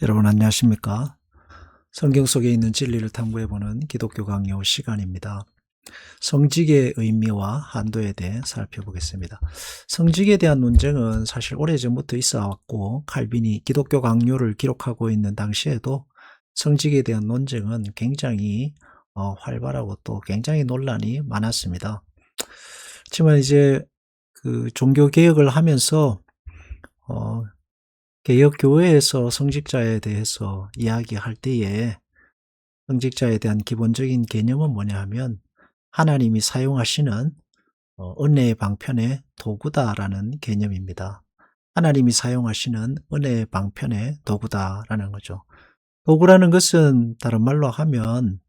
여러분 안녕하십니까? 성경 속에 있는 진리를 탐구해보는 기독교 강요 시간입니다. 성직의 의미와 한도에 대해 살펴보겠습니다. 성직에 대한 논쟁은 사실 오래전부터 있어 왔고, 칼빈이 기독교 강요를 기록하고 있는 당시에도 성직에 대한 논쟁은 굉장히 활발하고 또 굉장히 논란이 많았습니다. 하지만 이제 그 종교 개혁을 하면서 어, 개혁 교회에서 성직자에 대해서 이야기할 때에 성직자에 대한 기본적인 개념은 뭐냐 하면 하나님이 사용하시는 은혜의 방편의 도구다라는 개념입니다. 하나님이 사용하시는 은혜의 방편의 도구다라는 거죠. 도구라는 것은 다른 말로 하면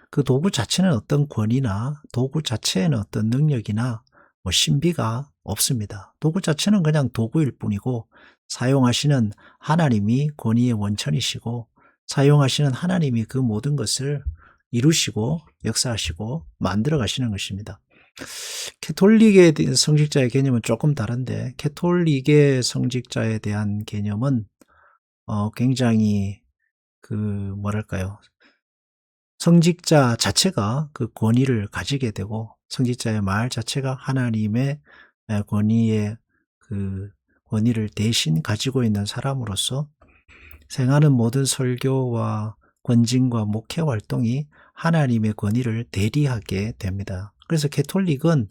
그 도구 자체는 어떤 권위나 도구 자체에는 어떤 능력이나 신비가 없습니다. 도구 자체는 그냥 도구일 뿐이고 사용하시는 하나님이 권위의 원천이시고 사용하시는 하나님이 그 모든 것을 이루시고 역사하시고 만들어 가시는 것입니다. 캐톨릭의 성직자의 개념은 조금 다른데, 캐톨릭의 성직자에 대한 개념은 굉장히 뭐랄까요, 성직자 자체가 그 권위를 가지게 되고 성직자의 말 자체가 하나님의 권위의 그 권위를 대신 가지고 있는 사람으로서 생하는 모든 설교와 권징과 목회 활동이 하나님의 권위를 대리하게 됩니다. 그래서 캐톨릭은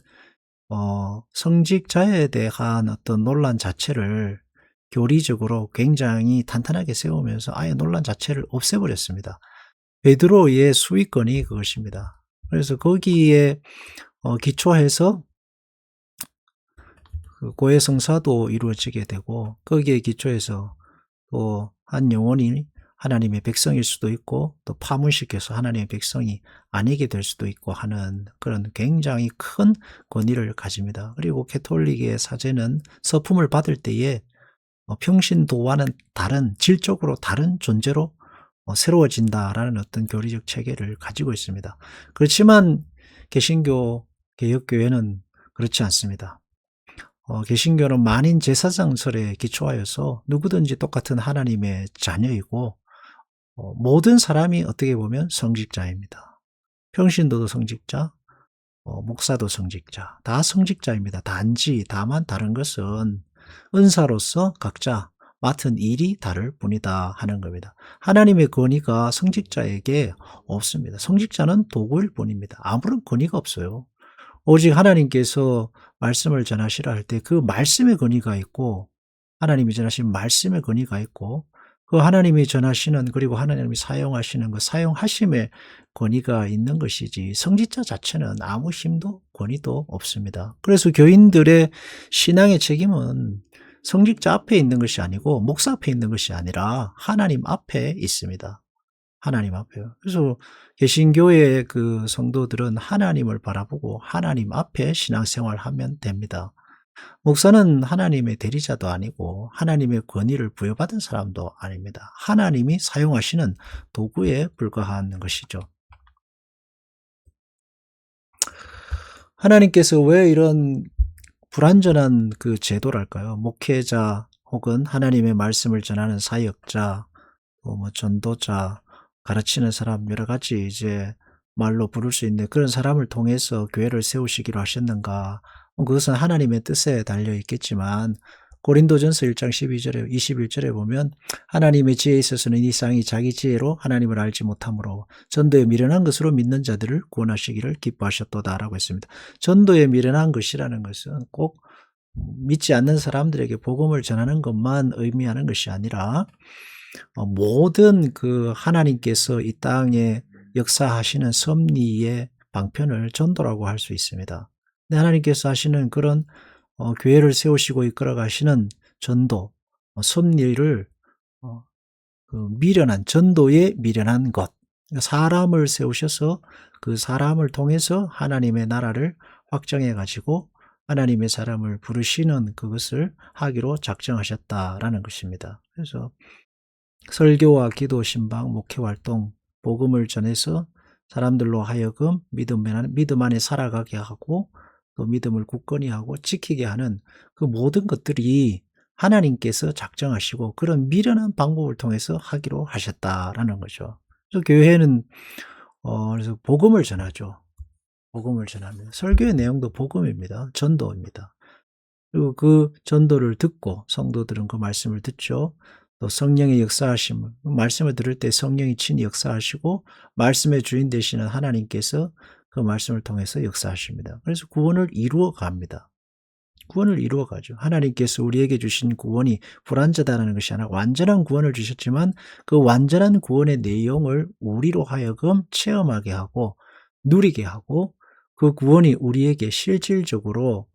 성직자에 대한 어떤 논란 자체를 교리적으로 굉장히 탄탄하게 세우면서 아예 논란 자체를 없애버렸습니다. 베드로의 수위권이 그것입니다. 그래서 거기에 기초해서 그 고해성사도 이루어지게 되고, 거기에 기초해서 또 한 영혼이 하나님의 백성일 수도 있고 또 파문시켜서 하나님의 백성이 아니게 될 수도 있고 하는 그런 굉장히 큰 권위를 가집니다. 그리고 캐톨릭의 사제는 서품을 받을 때에 평신도와는 다른, 질적으로 다른 존재로 새로워진다라는 어떤 교리적 체계를 가지고 있습니다. 그렇지만 개신교 개혁교회는 그렇지 않습니다. 개신교는 만인 제사장설에 기초하여서 누구든지 똑같은 하나님의 자녀이고 모든 사람이 어떻게 보면 성직자입니다. 평신도도 성직자, 목사도 성직자, 다 성직자입니다. 단지 다만 다른 것은 은사로서 각자 맡은 일이 다를 뿐이다 하는 겁니다. 하나님의 권위가 성직자에게 없습니다. 성직자는 도구일 뿐입니다. 아무런 권위가 없어요. 오직 하나님께서 말씀을 전하시라 할 때 그 말씀의 권위가 있고, 하나님이 전하신 말씀의 권위가 있고, 그 하나님이 전하시는, 그리고 하나님이 사용하시는 그 사용하심의 권위가 있는 것이지, 성직자 자체는 아무 힘도 권위도 없습니다. 그래서 교인들의 신앙의 책임은 성직자 앞에 있는 것이 아니고 목사 앞에 있는 것이 아니라 하나님 앞에 있습니다. 하나님 앞에요. 그래서 개신교의 그 성도들은 하나님을 바라보고 하나님 앞에 신앙생활 하면 됩니다. 목사는 하나님의 대리자도 아니고 하나님의 권위를 부여받은 사람도 아닙니다. 하나님이 사용하시는 도구에 불과한 것이죠. 하나님께서 왜 이런 불완전한 그 제도랄까요? 목회자 혹은 하나님의 말씀을 전하는 사역자, 뭐 전도자, 가르치는 사람, 여러 가지 이제 말로 부를 수 있는 그런 사람을 통해서 교회를 세우시기로 하셨는가? 그것은 하나님의 뜻에 달려 있겠지만, 고린도전서 1장 12절에 21절에 보면 하나님의 지혜에 있어서는 이 세상이 자기 지혜로 하나님을 알지 못하므로 전도에 미련한 것으로 믿는 자들을 구원하시기를 기뻐하셨도다라고 했습니다. 전도에 미련한 것이라는 것은 꼭 믿지 않는 사람들에게 복음을 전하는 것만 의미하는 것이 아니라 모든 그 하나님께서 이 땅에 역사하시는 섭리의 방편을 전도라고 할 수 있습니다. 근데 하나님께서 하시는 그런 교회를 세우시고 이끌어 가시는 전도, 섭리를 그 미련한, 전도에 미련한 것, 그러니까 사람을 세우셔서 그 사람을 통해서 하나님의 나라를 확정해 가지고 하나님의 사람을 부르시는 그것을 하기로 작정하셨다라는 것입니다. 그래서 설교와 기도, 신방, 목회 활동, 복음을 전해서 사람들로 하여금 믿음 안에 살아가게 하고 또 믿음을 굳건히 하고 지키게 하는 그 모든 것들이 하나님께서 작정하시고 그런 미련한 방법을 통해서 하기로 하셨다라는 거죠. 그래서 교회는 그래서 복음을 전하죠. 복음을 전합니다. 설교의 내용도 복음입니다. 전도입니다. 그리고 그 전도를 듣고 성도들은 그 말씀을 듣죠. 또 성령의 역사하심을, 말씀을 들을 때 성령이 친히 역사하시고 말씀의 주인 되시는 하나님께서 그 말씀을 통해서 역사하십니다. 그래서 구원을 이루어 갑니다. 구원을 이루어 가죠. 하나님께서 우리에게 주신 구원이 불완전하다는 것이 아니라 완전한 구원을 주셨지만 그 완전한 구원의 내용을 우리로 하여금 체험하게 하고 누리게 하고 그 구원이 우리에게 실질적으로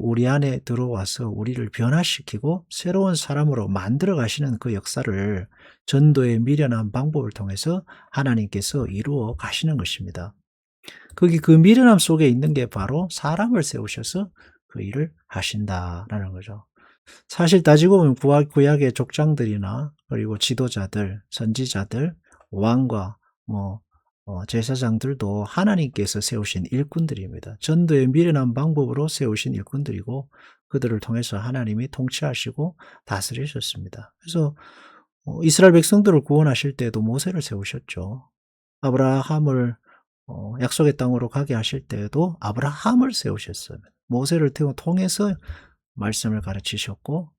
우리 안에 들어와서 우리를 변화시키고 새로운 사람으로 만들어 가시는 그 역사를 전도의 미련한 방법을 통해서 하나님께서 이루어 가시는 것입니다. 거기 그 미련함 속에 있는 게 바로 사람을 세우셔서 그 일을 하신다라는 거죠. 사실 따지고 보면 구약의 족장들이나 그리고 지도자들, 선지자들, 왕과 제사장들도 하나님께서 세우신 일꾼들입니다. 전도의 미련한 방법으로 세우신 일꾼들이고 그들을 통해서 하나님이 통치하시고 다스리셨습니다. 그래서 이스라엘 백성들을 구원하실 때에도 모세를 세우셨죠. 아브라함을 약속의 땅으로 가게 하실 때에도 아브라함을 세우셨어요. 모세를 통해서 말씀을 가르치셨고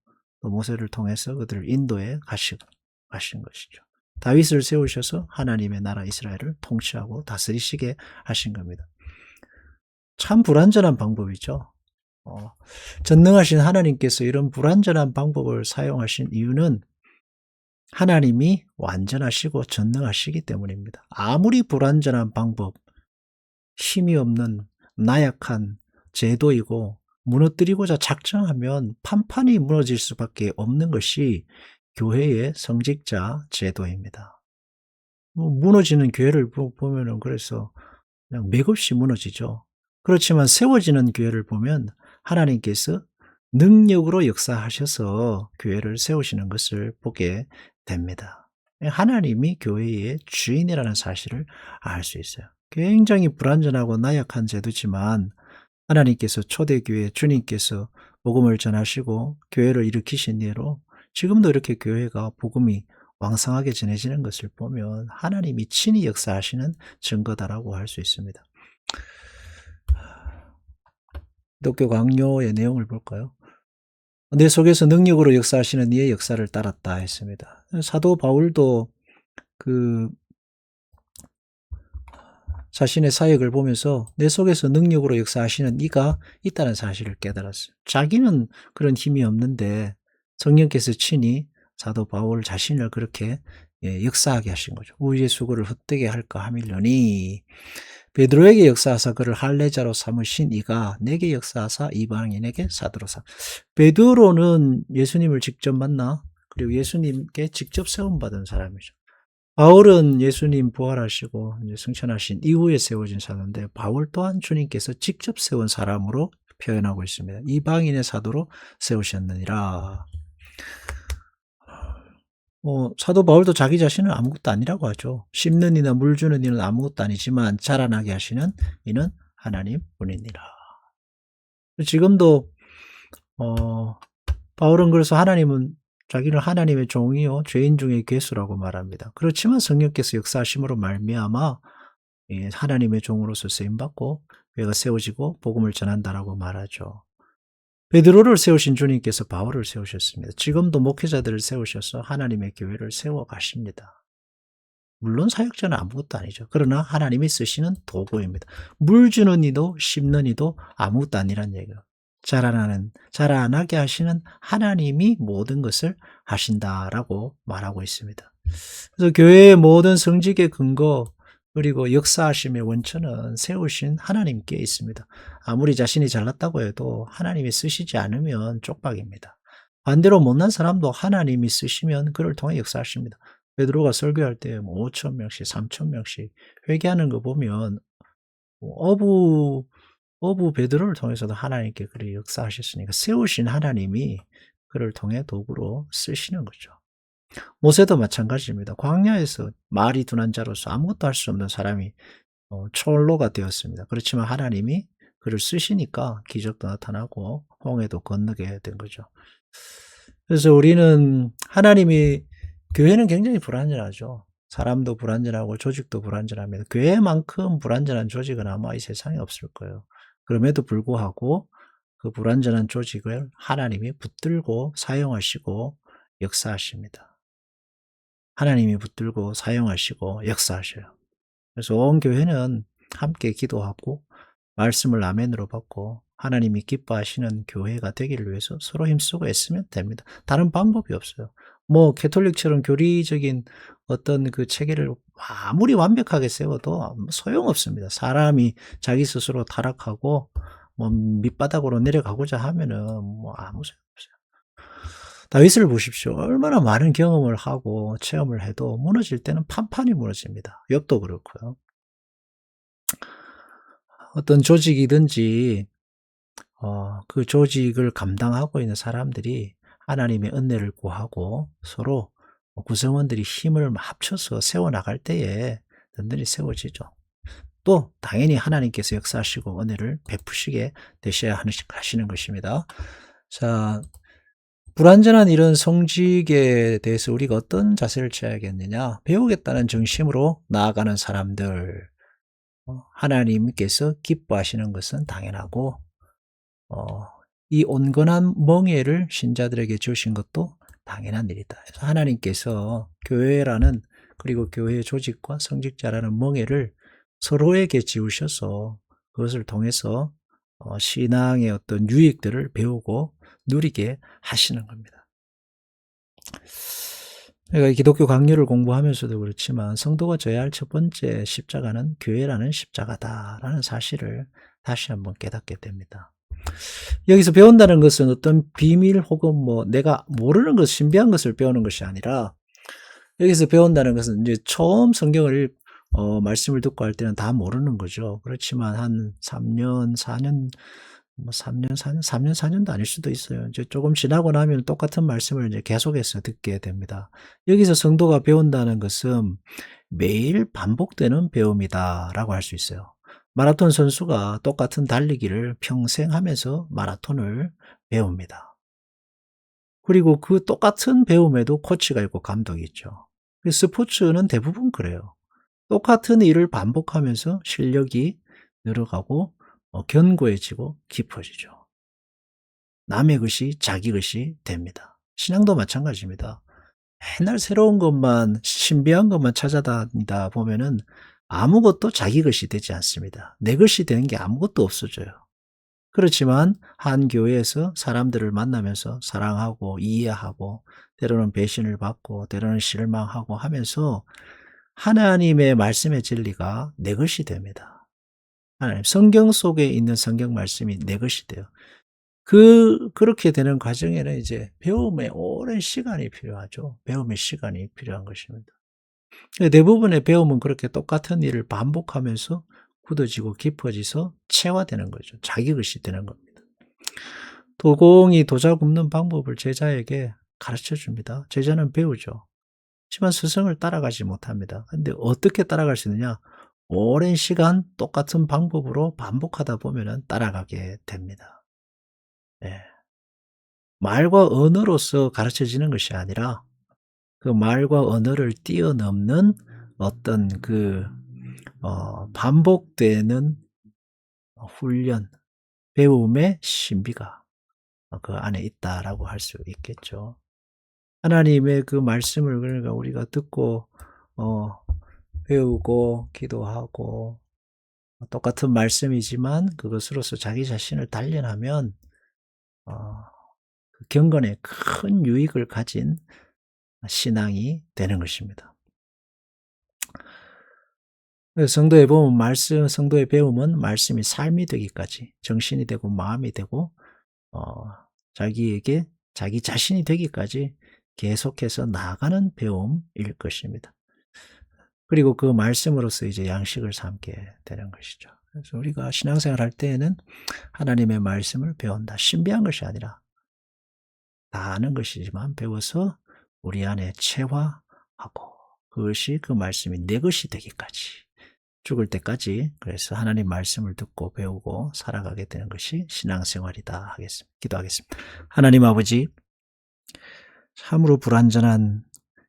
또 모세를 통해서 그들을 인도에 가신 것이죠. 다윗을 세우셔서 하나님의 나라 이스라엘을 통치하고 다스리시게 하신 겁니다. 참 불완전한 방법이죠. 전능하신 하나님께서 이런 불완전한 방법을 사용하신 이유는 하나님이 완전하시고 전능하시기 때문입니다. 아무리 불완전한 방법, 힘이 없는 나약한 제도이고 무너뜨리고자 작정하면 판판이 무너질 수밖에 없는 것이 교회의 성직자 제도입니다. 무너지는 교회를 보면은 그래서 그냥 맥없이 무너지죠. 그렇지만 세워지는 교회를 보면 하나님께서 능력으로 역사하셔서 교회를 세우시는 것을 보게 됩니다. 하나님이 교회의 주인이라는 사실을 알 수 있어요. 굉장히 불완전하고 나약한 제도지만 하나님께서 초대교회 주님께서 복음을 전하시고 교회를 일으키신 예로 지금도 이렇게 교회가 복음이 왕성하게 전해지는 것을 보면 하나님이 친히 역사하시는 증거다라고 할 수 있습니다. 기독교 강요의 내용을 볼까요? 내 속에서 능력으로 역사하시는 이의 역사를 따랐다 했습니다. 사도 바울도 그 자신의 사역을 보면서 내 속에서 능력으로 역사하시는 이가 있다는 사실을 깨달았어요. 자기는 그런 힘이 없는데 성령께서 친히 사도 바울 자신을 그렇게 역사하게 하신 거죠. 우리의 수고를 헛되게 할까 하밀려니 베드로에게 역사하사 그를 할례자로 삼으신 이가 내게 역사하사 이방인에게 사도로 삼. 베드로는 예수님을 직접 만나 그리고 예수님께 직접 세움받은 사람이죠. 바울은 예수님 부활하시고 이제 승천하신 이후에 세워진 사도인데 바울 또한 주님께서 직접 세운 사람으로 표현하고 있습니다. 이방인의 사도로 세우셨느니라. 사도 바울도 자기 자신은 아무것도 아니라고 하죠. 씹는 이나 물 주는 이는 아무것도 아니지만 자라나게 하시는 이는 하나님 뿐이니라. 지금도 바울은 그래서 자기는 하나님의 종이요 죄인 중에 괴수라고 말합니다. 그렇지만 성령께서 역사하심으로 말미암아 하나님의 종으로서 쓰임받고 교회가 세워지고 복음을 전한다라고 말하죠. 베드로를 세우신 주님께서 바울을 세우셨습니다. 지금도 목회자들을 세우셔서 하나님의 교회를 세워가십니다. 물론 사역자는 아무것도 아니죠. 그러나 하나님이 쓰시는 도구입니다. 물 주는 이도 씹는 이도 아무것도 아니란 얘기예요. 자라나게 하시는 하나님이 모든 것을 하신다라고 말하고 있습니다. 그래서 교회의 모든 성직의 근거 그리고 역사하심의 원천은 세우신 하나님께 있습니다. 아무리 자신이 잘났다고 해도 하나님이 쓰시지 않으면 쪽박입니다. 반대로 못난 사람도 하나님이 쓰시면 그를 통해 역사하십니다. 베드로가 설교할 때 5,000명씩 3,000명씩 회개하는 거 보면 어부 베드로를 통해서도 하나님께 그를 역사하셨으니까 세우신 하나님이 그를 통해 도구로 쓰시는 거죠. 모세도 마찬가지입니다. 광야에서 말이 둔한 자로서 아무것도 할 수 없는 사람이 초로가 되었습니다. 그렇지만 하나님이 그를 쓰시니까 기적도 나타나고 홍해도 건너게 된 거죠. 그래서 우리는 하나님이 교회는 굉장히 불완전하죠. 사람도 불완전하고 조직도 불완전합니다. 교회만큼 불완전한 조직은 아마 이 세상에 없을 거예요. 그럼에도 불구하고 그 불완전한 조직을 하나님이 붙들고 사용하시고 역사하십니다. 하나님이 붙들고 사용하시고 역사하셔요. 그래서 온 교회는 함께 기도하고 말씀을 아멘으로 받고 하나님이 기뻐하시는 교회가 되기를 위해서 서로 힘쓰고 애쓰면 됩니다. 다른 방법이 없어요. 뭐 캐톨릭처럼 교리적인 어떤 그 체계를 아무리 완벽하게 세워도 소용없습니다. 사람이 자기 스스로 타락하고 뭐 밑바닥으로 내려가고자 하면은 뭐 아무 소용없어요. 다윗을 보십시오. 얼마나 많은 경험을 하고 체험을 해도 무너질 때는 판판이 무너집니다. 욥도 그렇고요. 어떤 조직이든지 그 조직을 감당하고 있는 사람들이 하나님의 은혜를 구하고 서로 구성원들이 힘을 합쳐서 세워나갈 때에 든든히 세워지죠. 또 당연히 하나님께서 역사하시고 은혜를 베푸시게 되셔야 하시는 것입니다. 자, 불완전한 이런 성직에 대해서 우리가 어떤 자세를 취해야겠느냐? 배우겠다는 정심으로 나아가는 사람들, 하나님께서 기뻐하시는 것은 당연하고 어 이 온건한 멍에를 신자들에게 주신 것도 당연한 일이다. 그래서 하나님께서 교회라는 그리고 교회 조직과 성직자라는 멍에를 서로에게 지우셔서 그것을 통해서 신앙의 어떤 유익들을 배우고 누리게 하시는 겁니다. 그러니까 기독교 강요를 공부하면서도 그렇지만 성도가 져야 할 첫 번째 십자가는 교회라는 십자가다라는 사실을 다시 한번 깨닫게 됩니다. 여기서 배운다는 것은 어떤 비밀 혹은 뭐 내가 모르는 것, 신비한 것을 배우는 것이 아니라 여기서 배운다는 것은 이제 처음 성경을 말씀을 듣고 할 때는 다 모르는 거죠. 그렇지만 한 3년, 4년, 뭐 3년, 4년, 3년, 4년도 아닐 수도 있어요. 이제 조금 지나고 나면 똑같은 말씀을 이제 계속해서 듣게 됩니다. 여기서 성도가 배운다는 것은 매일 반복되는 배움이다라고 할 수 있어요. 마라톤 선수가 똑같은 달리기를 평생 하면서 마라톤을 배웁니다. 그리고 그 똑같은 배움에도 코치가 있고 감독이 있죠. 스포츠는 대부분 그래요. 똑같은 일을 반복하면서 실력이 늘어가고 견고해지고 깊어지죠. 남의 것이 자기 것이 됩니다. 신앙도 마찬가지입니다. 맨날 새로운 것만 신비한 것만 찾아다니다 보면은 아무것도 자기 것이 되지 않습니다. 내 것이 되는 게 아무것도 없어져요. 그렇지만 한 교회에서 사람들을 만나면서 사랑하고 이해하고 때로는 배신을 받고 때로는 실망하고 하면서 하나님의 말씀의 진리가 내 것이 됩니다. 하나님 성경 속에 있는 성경 말씀이 내 것이 돼요. 그렇게 되는 과정에는 이제 배움에 오랜 시간이 필요하죠. 배움의 시간이 필요한 것입니다. 대부분의 배움은 그렇게 똑같은 일을 반복하면서 굳어지고 깊어져서 체화되는 거죠. 자기 것이 되는 겁니다. 도공이 도자 굽는 방법을 제자에게 가르쳐 줍니다. 제자는 배우죠. 하지만 스승을 따라가지 못합니다. 근데 어떻게 따라갈 수 있느냐? 오랜 시간 똑같은 방법으로 반복하다 보면 따라가게 됩니다. 예. 말과 언어로서 가르쳐지는 것이 아니라 그 말과 언어를 뛰어넘는 어떤 반복되는 훈련, 배움의 신비가 그 안에 있다라고 할 수 있겠죠. 하나님의 그 말씀을 그러니까 우리가 듣고 배우고 기도하고 똑같은 말씀이지만 그것으로서 자기 자신을 단련하면 그 경건에 큰 유익을 가진 신앙이 되는 것입니다. 성도의 배움은 성도의 배움은 말씀이 삶이 되기까지 정신이 되고 마음이 되고 자기에게 자기 자신이 되기까지 계속해서 나아가는 배움일 것입니다. 그리고 그 말씀으로서 이제 양식을 삼게 되는 것이죠. 그래서 우리가 신앙생활 할 때에는 하나님의 말씀을 배운다. 신비한 것이 아니라 다 아는 것이지만 배워서 우리 안에 체화하고 그것이 그 말씀이 내 것이 되기까지 죽을 때까지 그래서 하나님 말씀을 듣고 배우고 살아가게 되는 것이 신앙생활이다 하겠습니다. 기도하겠습니다. 하나님 아버지, 참으로 불완전한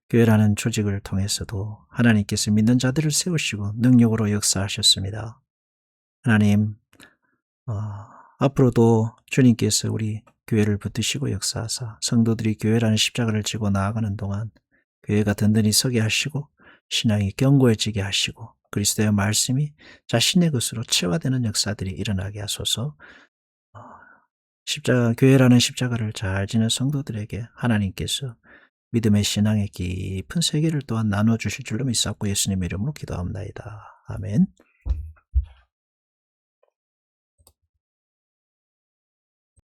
교회라는 조직을 통해서도 하나님께서 믿는 자들을 세우시고 능력으로 역사하셨습니다. 하나님, 앞으로도 주님께서 우리 교회를 붙드시고 역사하사 성도들이 교회라는 십자가를 지고 나아가는 동안 교회가 든든히 서게 하시고 신앙이 견고해지게 하시고 그리스도의 말씀이 자신의 것으로 체화되는 역사들이 일어나게 하소서. 교회라는 십자가를 잘 지는 성도들에게 하나님께서 믿음의 신앙의 깊은 세계를 또한 나눠주실 줄로 믿사옵고 예수님의 이름으로 기도합니다. 아멘.